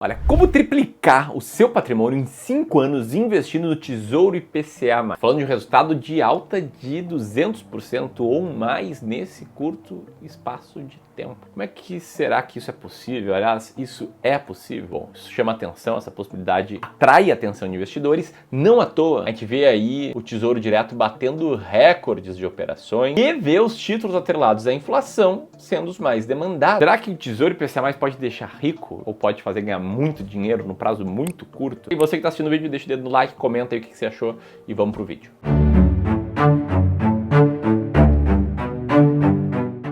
Olha, como triplicar o seu patrimônio em 5 anos investindo no Tesouro IPCA+. Falando de um resultado de alta de 200% ou mais nesse curto espaço de tempo. Como é que será que isso é possível? Aliás, isso é possível? Bom, isso chama atenção, essa possibilidade atrai a atenção de investidores. Não à toa, a gente vê aí o Tesouro Direto batendo recordes de operações e vê os títulos atrelados à inflação sendo os mais demandados. Será que o Tesouro IPCA+, pode deixar rico ou pode fazer ganhar muito dinheiro no prazo muito curto? E você que está assistindo o vídeo, deixa o dedo no like, comenta aí o que você achou e vamos pro vídeo.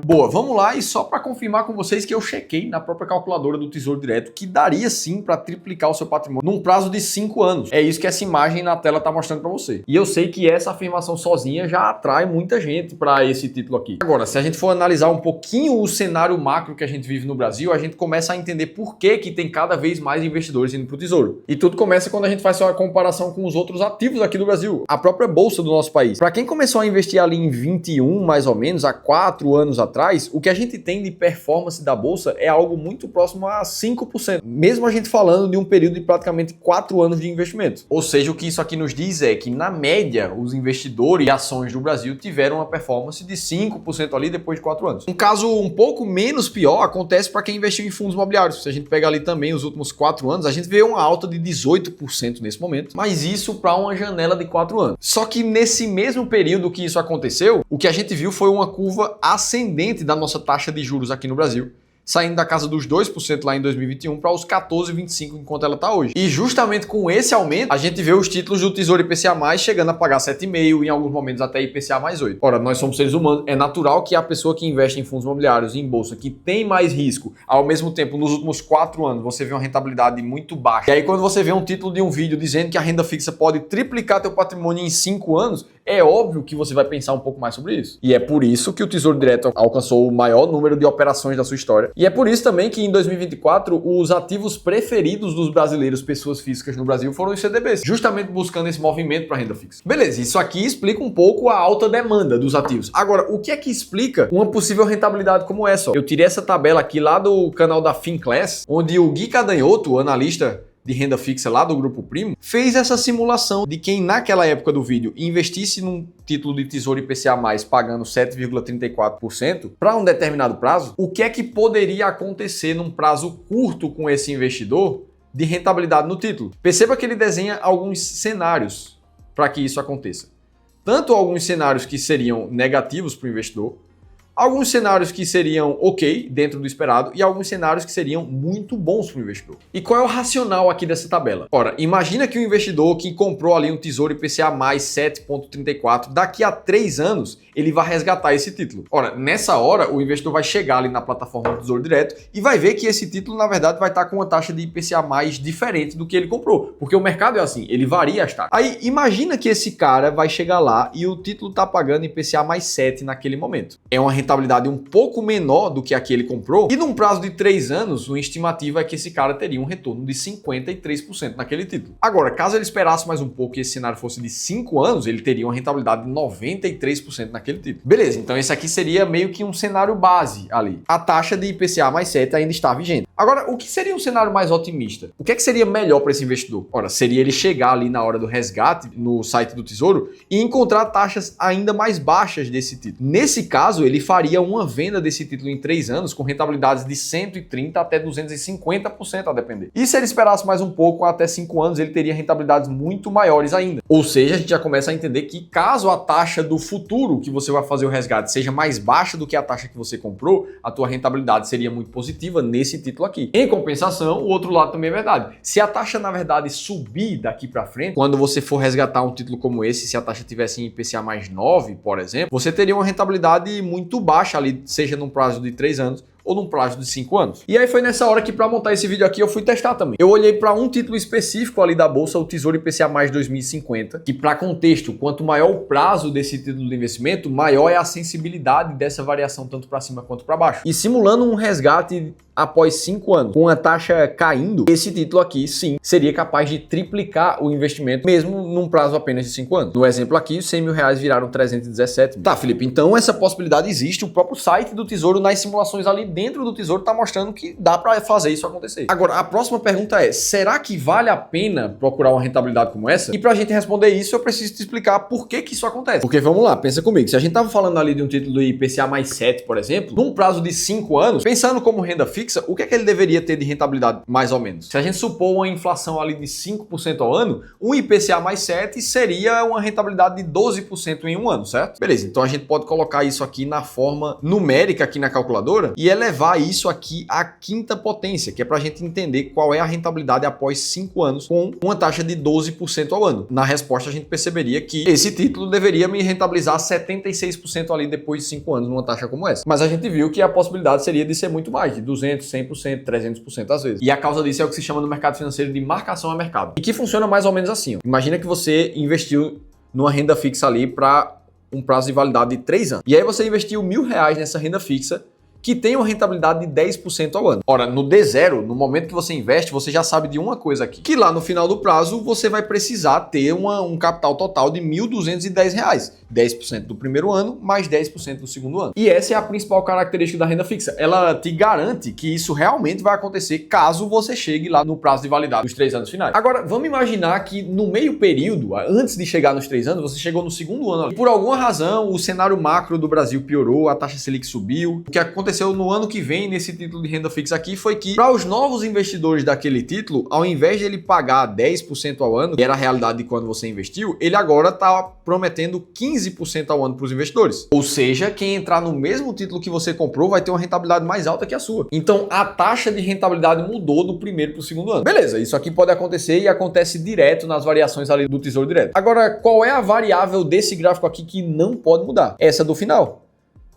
Boa, vamos lá, e só para confirmar com vocês que eu chequei na própria calculadora do Tesouro Direto que daria sim para triplicar o seu patrimônio num prazo de 5 anos. É isso que essa imagem na tela está mostrando para você. E eu sei que essa afirmação sozinha já atrai muita gente para esse título aqui. Agora, se a gente for analisar um pouquinho o cenário macro que a gente vive no Brasil, a gente começa a entender por que tem cada vez mais investidores indo para o Tesouro. E tudo começa quando a gente faz uma comparação com os outros ativos aqui do Brasil, a própria bolsa do nosso país. Para quem começou a investir ali em 21, mais ou menos, há 4 anos atrás, o que a gente tem de performance da bolsa é algo muito próximo a 5%, mesmo a gente falando de um período de praticamente 4 anos de investimento. Ou seja, o que isso aqui nos diz é que, na média, os investidores e ações do Brasil tiveram uma performance de 5% ali depois de 4 anos. Um caso um pouco menos pior acontece para quem investiu em fundos imobiliários. Se a gente pegar ali também os últimos 4 anos, a gente vê uma alta de 18% nesse momento, mas isso para uma janela de 4 anos. Só que nesse mesmo período que isso aconteceu, o que a gente viu foi uma curva ascendente da nossa taxa de juros aqui no Brasil, saindo da casa dos 2% lá em 2021 para os 14,25% enquanto ela está hoje. E justamente com esse aumento, a gente vê os títulos do Tesouro IPCA+, chegando a pagar 7,5%, em alguns momentos até IPCA mais 8%. Ora, nós somos seres humanos, é natural que a pessoa que investe em fundos imobiliários e em bolsa, que tem mais risco, ao mesmo tempo, nos últimos 4 anos, você vê uma rentabilidade muito baixa. E aí, quando você vê um título de um vídeo dizendo que a renda fixa pode triplicar teu patrimônio em 5 anos, é óbvio que você vai pensar um pouco mais sobre isso. E é por isso que o Tesouro Direto alcançou o maior número de operações da sua história. E é por isso também que em 2024, os ativos preferidos dos brasileiros, pessoas físicas no Brasil, foram os CDBs, justamente buscando esse movimento para renda fixa. Beleza, isso aqui explica um pouco a alta demanda dos ativos. Agora, o que é que explica uma possível rentabilidade como essa? Eu tirei essa tabela aqui lá do canal da Finclass, onde o Gui Cadanhoto, o analista de renda fixa lá do Grupo Primo, fez essa simulação de quem naquela época do vídeo investisse num título de Tesouro IPCA+, pagando 7,34% para um determinado prazo, o que é que poderia acontecer num prazo curto com esse investidor de rentabilidade no título. Perceba que ele desenha alguns cenários para que isso aconteça. Tanto alguns cenários que seriam negativos para o investidor, alguns cenários que seriam ok, dentro do esperado, e alguns cenários que seriam muito bons para o investidor. E qual é o racional aqui dessa tabela? Ora, imagina que o investidor que comprou ali um Tesouro IPCA+, 7,34, daqui a 3 anos, ele vai resgatar esse título. Ora, nessa hora, o investidor vai chegar ali na plataforma do Tesouro Direto e vai ver que esse título, na verdade, vai estar com uma taxa de IPCA+, diferente do que ele comprou. Porque o mercado é assim, ele varia as taxas. Aí, imagina que esse cara vai chegar lá e o título está pagando IPCA mais 7 naquele momento. É uma rentabilidade um pouco menor do que a que ele comprou, e num prazo de 3 anos, a estimativa é que esse cara teria um retorno de 53% naquele título. Agora, caso ele esperasse mais um pouco e esse cenário fosse de 5 anos, ele teria uma rentabilidade de 93% naquele título. Beleza, então esse aqui seria meio que um cenário base ali. A taxa de IPCA mais 7 ainda está vigente. Agora, o que seria um cenário mais otimista? O que é que seria melhor para esse investidor? Ora, seria ele chegar ali na hora do resgate, no site do Tesouro, e encontrar taxas ainda mais baixas desse título. Nesse caso, ele faria uma venda desse título em 3 anos com rentabilidades de 130% até 250% a depender. E se ele esperasse mais um pouco, até 5 anos, ele teria rentabilidades muito maiores ainda. Ou seja, a gente já começa a entender que caso a taxa do futuro que você vai fazer o resgate seja mais baixa do que a taxa que você comprou, a tua rentabilidade seria muito positiva nesse título aqui. Em compensação, o outro lado também é verdade. Se a taxa, na verdade, subir daqui para frente, quando você for resgatar um título como esse, se a taxa tivesse em IPCA mais 9, por exemplo, você teria uma rentabilidade muito baixa ali, seja num prazo de 3 anos ou num prazo de 5 anos. E aí foi nessa hora que, para montar esse vídeo aqui, eu fui testar também. Eu olhei para um título específico ali da bolsa, o Tesouro IPCA mais 2050, que, para contexto, quanto maior o prazo desse título de investimento, maior é a sensibilidade dessa variação tanto para cima quanto para baixo. E simulando um resgate após 5 anos, com a taxa caindo, esse título aqui, sim, seria capaz de triplicar o investimento, mesmo num prazo apenas de 5 anos. No exemplo aqui, os 100 mil reais viraram 317 mil. Tá, Felipe, então essa possibilidade existe. O próprio site do Tesouro, nas simulações ali dentro do Tesouro, tá mostrando que dá para fazer isso acontecer. Agora, a próxima pergunta é, será que vale a pena procurar uma rentabilidade como essa? E pra gente responder isso, eu preciso te explicar por que isso acontece. Porque vamos lá, pensa comigo, se a gente tava falando ali de um título do IPCA mais 7, por exemplo, num prazo de 5 anos, pensando como renda fixa, o que é que ele deveria ter de rentabilidade mais ou menos? Se a gente supor uma inflação ali de 5% ao ano, um IPCA mais 7 seria uma rentabilidade de 12% em um ano, certo? Beleza, então a gente pode colocar isso aqui na forma numérica aqui na calculadora e elevar isso aqui à quinta potência, que é pra gente entender qual é a rentabilidade após 5 anos com uma taxa de 12% ao ano. Na resposta a gente perceberia que esse título deveria me rentabilizar 76% ali depois de 5 anos numa taxa como essa. Mas a gente viu que a possibilidade seria de ser muito mais, de 200%, 100%, 300% às vezes. E a causa disso é o que se chama no mercado financeiro de marcação a mercado. E que funciona mais ou menos assim. Ó. Imagina que você investiu numa renda fixa ali para um prazo de validade de 3 anos. E aí você investiu R$1.000 nessa renda fixa que tem uma rentabilidade de 10% ao ano. Ora, no D0, no momento que você investe, você já sabe de uma coisa aqui, que lá no final do prazo você vai precisar ter um capital total de R$1.210. 10% do primeiro ano, mais 10% do segundo ano. E essa é a principal característica da renda fixa. Ela te garante que isso realmente vai acontecer caso você chegue lá no prazo de validade dos 3 anos finais. Agora, vamos imaginar que no meio período, antes de chegar nos 3 anos, você chegou no segundo ano. E por alguma razão, o cenário macro do Brasil piorou, a taxa Selic subiu. O que aconteceu no ano que vem nesse título de renda fixa aqui foi que, para os novos investidores daquele título, ao invés de ele pagar 10% ao ano, que era a realidade de quando você investiu, ele agora está prometendo 15% ao ano para os investidores. Ou seja, quem entrar no mesmo título que você comprou vai ter uma rentabilidade mais alta que a sua. Então, a taxa de rentabilidade mudou do primeiro para o segundo ano. Beleza, isso aqui pode acontecer e acontece direto nas variações ali do Tesouro Direto. Agora, qual é a variável desse gráfico aqui que não pode mudar? Essa do final.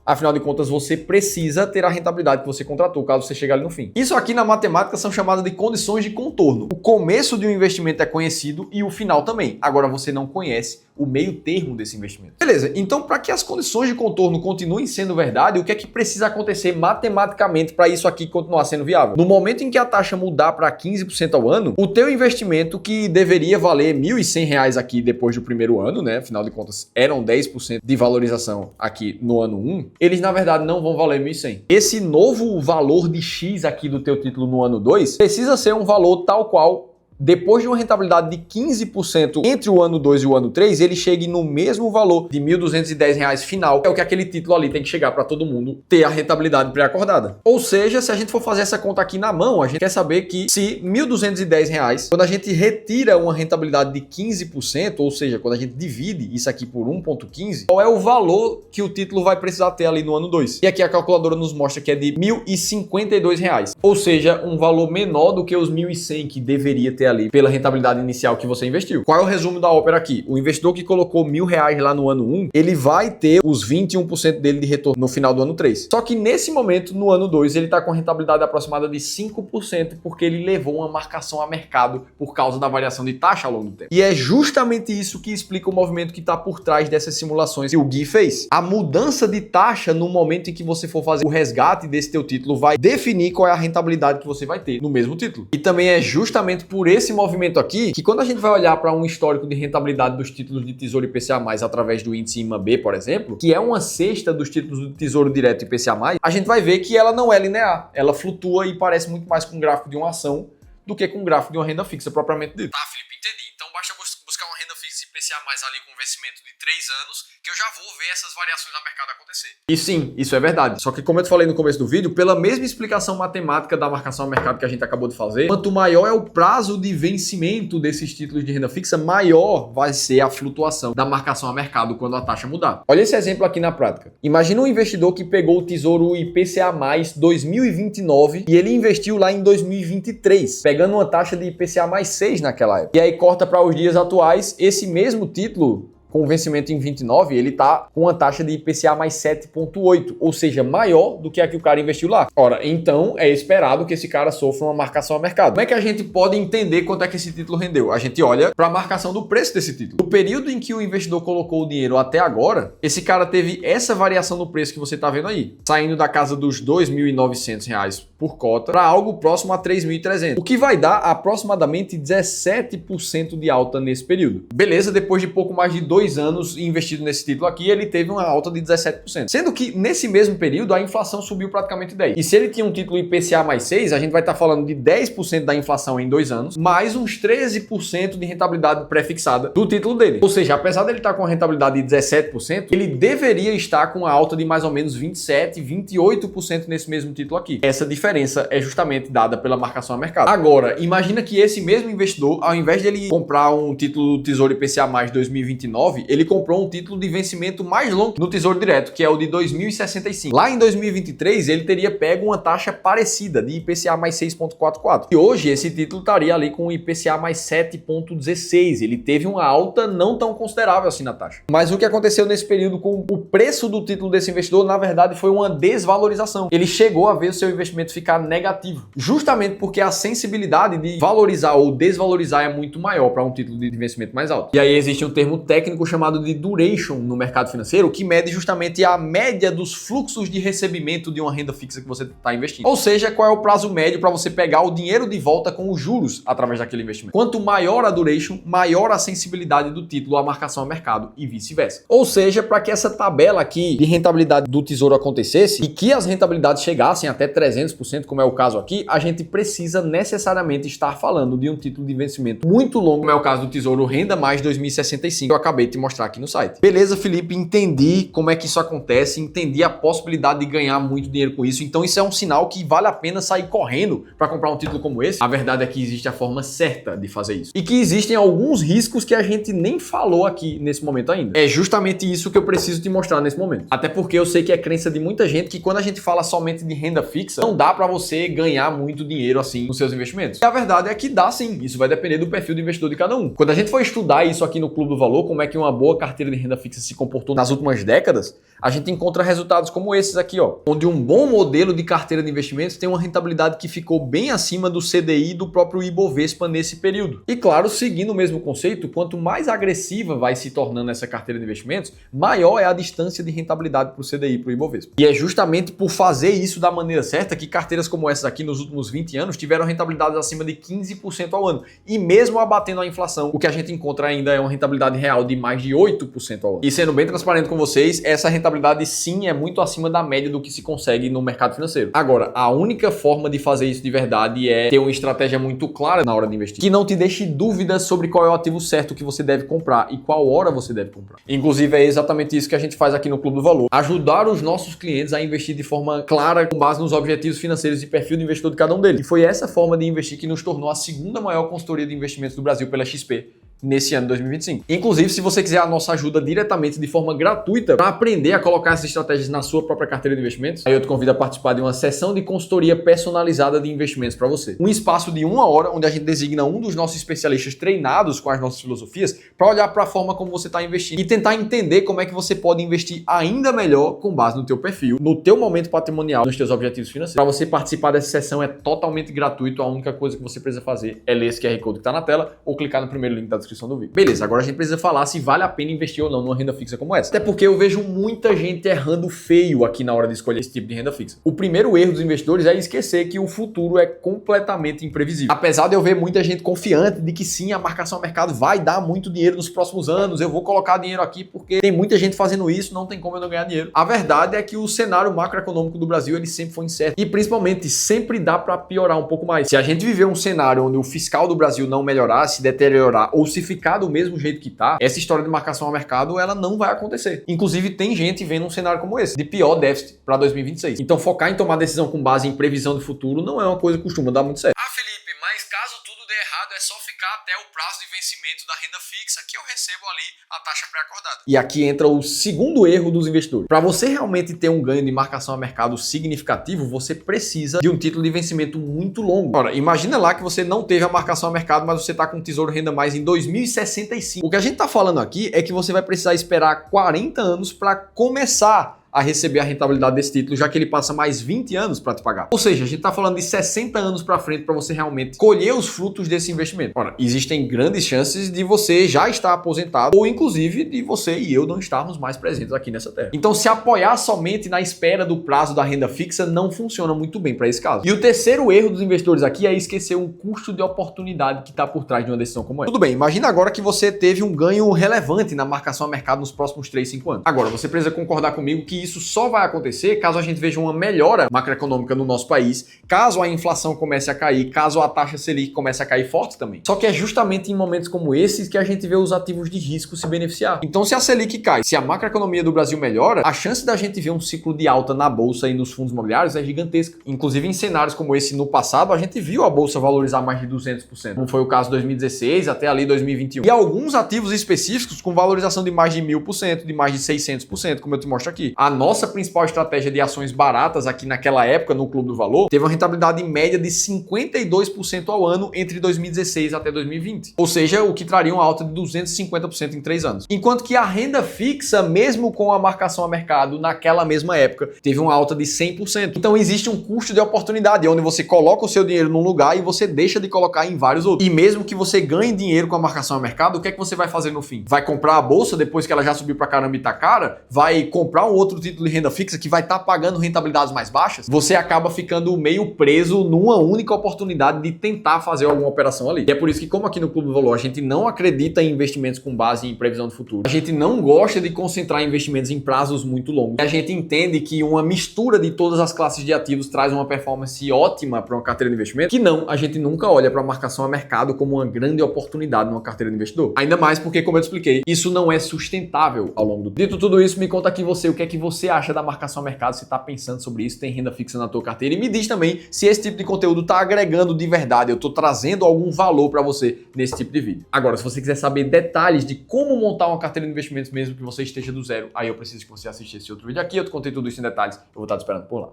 Afinal de contas, você precisa ter a rentabilidade que você contratou, caso você chegue ali no fim. Isso aqui na matemática são chamadas de condições de contorno. O começo de um investimento é conhecido e o final também. Agora você não conhece o meio termo desse investimento. Beleza, então para que as condições de contorno continuem sendo verdade, o que é que precisa acontecer matematicamente para isso aqui continuar sendo viável? No momento em que a taxa mudar para 15% ao ano, o teu investimento, que deveria valer R$1.100 aqui depois do primeiro ano, né? Afinal de contas, eram 10% de valorização aqui no ano 1, eles na verdade não vão valer 1.100. Esse novo valor de X aqui do teu título no ano 2 precisa ser um valor tal qual, depois de uma rentabilidade de 15% entre o ano 2 e o ano 3, ele chegue no mesmo valor de R$1.210 final, é o que aquele título ali tem que chegar para todo mundo ter a rentabilidade pré-acordada. Ou seja, se a gente for fazer essa conta aqui na mão, a gente quer saber que se R$1.210, quando a gente retira uma rentabilidade de 15%, ou seja, quando a gente divide isso aqui por 1,15, qual é o valor que o título vai precisar ter ali no ano 2? E aqui a calculadora nos mostra que é de R$1.052, ou seja, um valor menor do que os 1.100 que deveria ter ali pela rentabilidade inicial que você investiu. Qual é o resumo da ópera aqui? O investidor que colocou R$1.000 lá no ano 1, ele vai ter os 21% dele de retorno no final do ano 3. Só que nesse momento, no ano 2, ele está com rentabilidade aproximada de 5%, porque ele levou uma marcação a mercado por causa da variação de taxa ao longo do tempo. E é justamente isso que explica o movimento que está por trás dessas simulações que o Gui fez. A mudança de taxa no momento em que você for fazer o resgate desse teu título vai definir qual é a rentabilidade que você vai ter no mesmo título. E também é justamente por esse movimento aqui, que quando a gente vai olhar para um histórico de rentabilidade dos títulos de Tesouro IPCA+, através do índice IMAB, por exemplo, que é uma cesta dos títulos do Tesouro Direto IPCA+, a gente vai ver que ela não é linear. Ela flutua e parece muito mais com um gráfico de uma ação do que com um gráfico de uma renda fixa propriamente dita. Tá, Felipe, entendi. Então basta buscar uma renda fixa IPCA+ ali com vencimento de 3 anos, que eu já vou ver essas variações a mercado acontecer. E sim, isso é verdade. Só que, como eu te falei no começo do vídeo, pela mesma explicação matemática da marcação a mercado que a gente acabou de fazer, quanto maior é o prazo de vencimento desses títulos de renda fixa, maior vai ser a flutuação da marcação a mercado quando a taxa mudar. Olha esse exemplo aqui na prática. Imagina um investidor que pegou o Tesouro IPCA+ 2029 e ele investiu lá em 2023, pegando uma taxa de IPCA+6 naquela época. E aí corta para os dias atuais, esse mesmo título com vencimento em 29, ele tá com uma taxa de IPCA mais 7,8, ou seja, maior do que a que o cara investiu lá. Ora, então é esperado que esse cara sofra uma marcação a mercado. Como é que a gente pode entender quanto é que esse título rendeu? A gente olha para a marcação do preço desse título. No período em que o investidor colocou o dinheiro até agora, esse cara teve essa variação no preço que você tá vendo aí, saindo da casa dos R$ 2.900 por cota para algo próximo a 3.300, o que vai dar aproximadamente 17% de alta nesse período. Beleza, depois de pouco mais de 2 anos investido nesse título aqui, ele teve uma alta de 17%. Sendo que nesse mesmo período a inflação subiu praticamente 10%. E se ele tinha um título IPCA mais 6, a gente vai estar falando de 10% da inflação em 2 anos, mais uns 13% de rentabilidade pré-fixada do título dele. Ou seja, apesar dele estar com a rentabilidade de 17%, ele deveria estar com a alta de mais ou menos 27%, 28% nesse mesmo título aqui. Essa diferença é justamente dada pela marcação a mercado. Agora, imagina que esse mesmo investidor, ao invés de ele comprar um título do Tesouro IPCA mais 2029, ele comprou um título de vencimento mais longo no Tesouro Direto, que é o de 2065. Lá em 2023, ele teria pego uma taxa parecida de IPCA mais 6,44. E hoje esse título estaria ali com o IPCA mais 7,16. Ele teve uma alta não tão considerável assim na taxa. Mas o que aconteceu nesse período com o preço do título desse investidor, na verdade, foi uma desvalorização. Ele chegou a ver o seu investimento ficar negativo, justamente porque a sensibilidade de valorizar ou desvalorizar é muito maior para um título de investimento mais alto. E aí existe um termo técnico chamado de duration no mercado financeiro, que mede justamente a média dos fluxos de recebimento de uma renda fixa que você está investindo. Ou seja, qual é o prazo médio para você pegar o dinheiro de volta com os juros através daquele investimento. Quanto maior a duration, maior a sensibilidade do título à marcação a mercado e vice-versa. Ou seja, para que essa tabela aqui de rentabilidade do Tesouro acontecesse e que as rentabilidades chegassem até 300%, como é o caso aqui, a gente precisa necessariamente estar falando de um título de vencimento muito longo, como é o caso do Tesouro Renda Mais 2065, que eu acabei de te mostrar aqui no site. Beleza, Felipe, entendi como é que isso acontece, entendi a possibilidade de ganhar muito dinheiro com isso, então isso é um sinal que vale a pena sair correndo para comprar um título como esse. A verdade é que existe a forma certa de fazer isso. E que existem alguns riscos que a gente nem falou aqui nesse momento ainda. É justamente isso que eu preciso te mostrar nesse momento. Até porque eu sei que é crença de muita gente que quando a gente fala somente de renda fixa, não dá para você ganhar muito dinheiro assim nos seus investimentos. E a verdade é que dá sim. Isso vai depender do perfil do investidor de cada um. Quando a gente for estudar isso aqui no Clube do Valor, como é que uma boa carteira de renda fixa se comportou nas últimas décadas, a gente encontra resultados como esses aqui, ó, onde um bom modelo de carteira de investimentos tem uma rentabilidade que ficou bem acima do CDI e do próprio Ibovespa nesse período. E claro, seguindo o mesmo conceito, quanto mais agressiva vai se tornando essa carteira de investimentos, maior é a distância de rentabilidade para o CDI e para o Ibovespa. E é justamente por fazer isso da maneira certa que carteiras como essas aqui nos últimos 20 anos tiveram rentabilidades acima de 15% ao ano. E mesmo abatendo a inflação, o que a gente encontra ainda é uma rentabilidade real de mais de 8% ao ano. E sendo bem transparente com vocês, essa rentabilidade sim é muito acima da média do que se consegue no mercado financeiro. Agora, a única forma de fazer isso de verdade é ter uma estratégia muito clara na hora de investir, que não te deixe dúvidas sobre qual é o ativo certo que você deve comprar e qual hora você deve comprar. Inclusive, é exatamente isso que a gente faz aqui no Clube do Valor. Ajudar os nossos clientes a investir de forma clara, com base nos objetivos financeiros e perfil de investidor de cada um deles. E foi essa forma de investir que nos tornou a segunda maior consultoria de investimentos do Brasil pela XP nesse ano de 2025. Inclusive, se você quiser a nossa ajuda diretamente de forma gratuita para aprender a colocar essas estratégias na sua própria carteira de investimentos, aí eu te convido a participar de uma sessão de consultoria personalizada de investimentos para você. Um espaço de 1 hora onde a gente designa um dos nossos especialistas treinados com as nossas filosofias para olhar para a forma como você está investindo e tentar entender como é que você pode investir ainda melhor com base no teu perfil, no teu momento patrimonial, nos teus objetivos financeiros. Para você participar dessa sessão é totalmente gratuito, a única coisa que você precisa fazer é ler esse QR Code que está na tela ou clicar no primeiro link da descrição do vídeo. Beleza, agora a gente precisa falar se vale a pena investir ou não numa renda fixa como essa. Até porque eu vejo muita gente errando feio aqui na hora de escolher esse tipo de renda fixa. O primeiro erro dos investidores é esquecer que o futuro é completamente imprevisível. Apesar de eu ver muita gente confiante de que sim, a marcação a mercado vai dar muito dinheiro nos próximos anos, eu vou colocar dinheiro aqui porque tem muita gente fazendo isso, não tem como eu não ganhar dinheiro. A verdade é que o cenário macroeconômico do Brasil, ele sempre foi incerto e principalmente sempre dá para piorar um pouco mais. Se a gente viver um cenário onde o fiscal do Brasil não melhorar, se deteriorar ou se ficar do mesmo jeito que tá, essa história de marcação a mercado, ela não vai acontecer. Inclusive, tem gente vendo um cenário como esse, de pior déficit para 2026. Então, focar em tomar decisão com base em previsão do futuro não é uma coisa que costuma dar muito certo. Ah, Felipe, mas caso tudo der errado, é só ficar até o prazo de vencimento da renda fixa que eu recebo ali a taxa pré-acordada. E aqui entra o segundo erro dos investidores. Para você realmente ter um ganho de marcação a mercado significativo, você precisa de um título de vencimento muito longo. Ora, imagina lá que você não teve a marcação a mercado, mas você está com o Tesouro Renda Mais em 2065. O que a gente está falando aqui é que você vai precisar esperar 40 anos para começar a receber a rentabilidade desse título, já que ele passa mais 20 anos para te pagar. Ou seja, a gente está falando de 60 anos para frente para você realmente colher os frutos desse investimento. Ora, existem grandes chances de você já estar aposentado ou inclusive de você e eu não estarmos mais presentes aqui nessa terra. Então, se apoiar somente na espera do prazo da renda fixa não funciona muito bem para esse caso. E o terceiro erro dos investidores aqui é esquecer um custo de oportunidade que está por trás de uma decisão como essa. Tudo bem, imagina agora que você teve um ganho relevante na marcação a mercado nos próximos 3, 5 anos. Agora, você precisa concordar comigo que isso só vai acontecer caso a gente veja uma melhora macroeconômica no nosso país, caso a inflação comece a cair, caso a taxa Selic comece a cair forte também. Só que é justamente em momentos como esses que a gente vê os ativos de risco se beneficiar. Então, se a Selic cai, se a macroeconomia do Brasil melhora, a chance da gente ver um ciclo de alta na bolsa e nos fundos imobiliários é gigantesca. Inclusive, em cenários como esse no passado, a gente viu a bolsa valorizar mais de 200%, como foi o caso de 2016 até ali 2021. E alguns ativos específicos com valorização de mais de 1000%, de mais de 600%, como eu te mostro aqui. A nossa principal estratégia de ações baratas aqui naquela época no Clube do Valor teve uma rentabilidade média de 52% ao ano entre 2016 até 2020. Ou seja, o que traria uma alta de 250% em 3 anos. Enquanto que a renda fixa, mesmo com a marcação a mercado naquela mesma época, teve uma alta de 100%. Então existe um custo de oportunidade, onde você coloca o seu dinheiro num lugar e você deixa de colocar em vários outros. E mesmo que você ganhe dinheiro com a marcação a mercado, o que é que você vai fazer no fim? Vai comprar a bolsa depois que ela já subiu pra caramba e tá cara? Vai comprar um outro título de renda fixa que vai estar pagando rentabilidades mais baixas? Você acaba ficando meio preso numa única oportunidade de tentar fazer alguma operação ali. E é por isso que, como aqui no Clube do Valor, a gente não acredita em investimentos com base em previsão do futuro. A gente não gosta de concentrar investimentos em prazos muito longos. A gente entende que uma mistura de todas as classes de ativos traz uma performance ótima para uma carteira de investimento, que não, a gente nunca olha para a marcação a mercado como uma grande oportunidade numa carteira de investidor. Ainda mais porque, como eu te expliquei, isso não é sustentável ao longo do tempo. Dito tudo isso, me conta aqui você o que é que você acha da marcação a mercado, se está pensando sobre isso, tem renda fixa na tua carteira, e me diz também se esse tipo de conteúdo está agregando de verdade, eu estou trazendo algum valor para você nesse tipo de vídeo. Agora, se você quiser saber detalhes de como montar uma carteira de investimentos mesmo que você esteja do zero, aí eu preciso que você assista esse outro vídeo aqui, eu te contei tudo isso em detalhes, eu vou estar te esperando por lá.